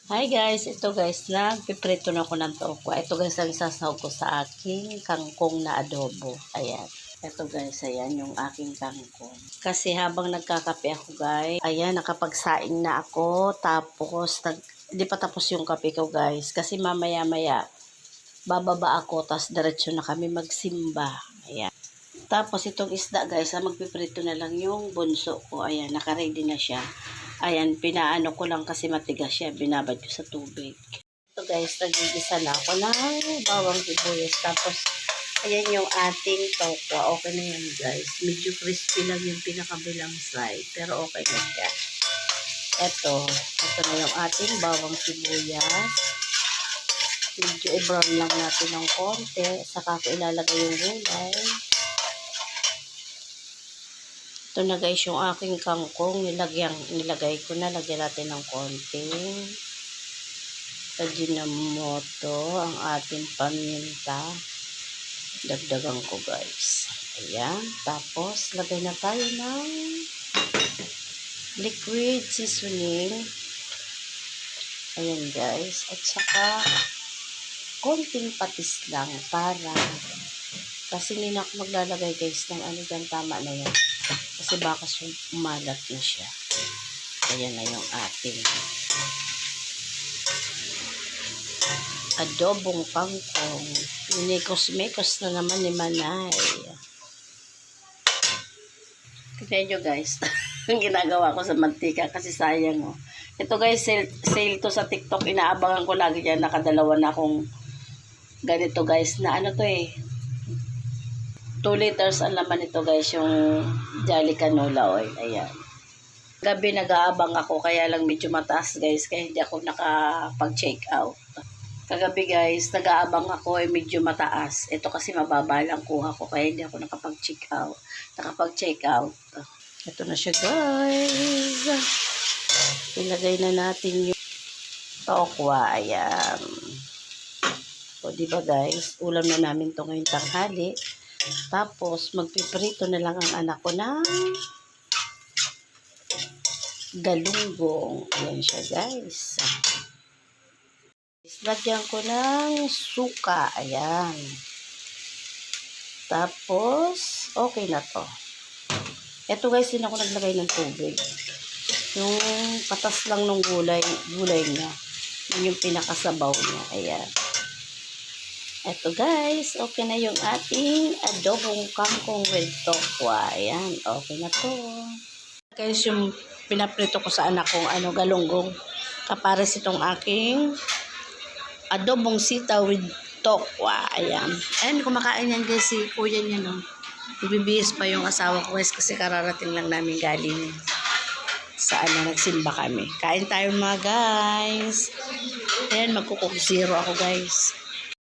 Hi guys, ito guys, nagpiprito na ako ng tokwa. Ito guys, ang isasahog ko sa aking kangkong na adobo. Ayan. Ito guys, ayan yung aking kangkong. Kasi habang nagkakape ako guys, ayan, nakapagsaing na ako. Tapos, hindi pa tapos yung kape ko guys. Kasi mamaya-maya, bababa ako, tapos diretso na kami magsimba. Ayan. Tapos itong isda guys, magpiprito na lang yung bunso ko. Ayan, nakaready na siya. Ayan, pinaano ko lang kasi matigas siya. Binabad ko sa tubig. Ito guys, nagigisa na ako ng bawang sibuyas. Tapos, ayan yung ating tokwa. Okay na yan guys. Medyo crispy lang yung pinakabilang side. Pero okay na siya. Ito na yung ating bawang sibuyas. Medyo i-brown lang natin ng konti. Saka ko ilalagay yung gulay. Ito na guys yung aking kangkong. Nilagay ko na. Lagyan natin ng konting Ajinomoto. Ang ating paminta. Dagdagan ko guys. Ayan. Tapos lagay na tayo ng liquid seasoning. Ayan guys. At saka konting patis lang para kasi hindi na ako maglalagay guys ng ano dyan. Tama na yan. Kasi baka umalat na siya. Ayan na yung ating adobong kangkong. Minikos-mikos na naman ni Manay. Tignan nyo guys. Ang ginagawa ko sa mantika kasi sayang oh. Ito guys, sale to sa TikTok. Inaabangan ko lagi yan. Nakadalawa na akong ganito guys. Na ano to eh. 2 liters ang laman ito guys, yung Jolly Canola Oil. Ayan. Gabi nag-aabang ako, kaya lang medyo mataas guys, kaya hindi ako nakapag-check out. Kagabi guys, nag-aabang ako ay medyo mataas. Ito kasi mababa lang kuha ko, kaya hindi ako nakapag-check out. Ito na siya guys. Ilagay na natin yung tokwa. Ayan. O diba guys, ulam na namin ito ngayong tanghali. Tapos, magpiprito na lang ang anak ko ng galunggong. Ayan siya, guys. Lagyan ko ng suka. Ayan. Tapos, okay na to. Ito guys, din ako naglagay ng tubig. Yung patas lang ng gulay niya. Yung pinakasabaw niya. Ayan. Eto guys, okay na yung ating adobong kangkong with tokwa. Ayan, okay na to. Guys, yung pinaprito ko sa anak kong galunggong. Kapares itong aking adobong sitaw with tokwa. Ayan. Ayan, kumakain yan guys si kuya niya no. Ibibihis pa yung asawa ko guys kasi kararating lang namin galing sa nagsimba kami. Kain tayo mga guys. Ayan, magkukok zero ako guys.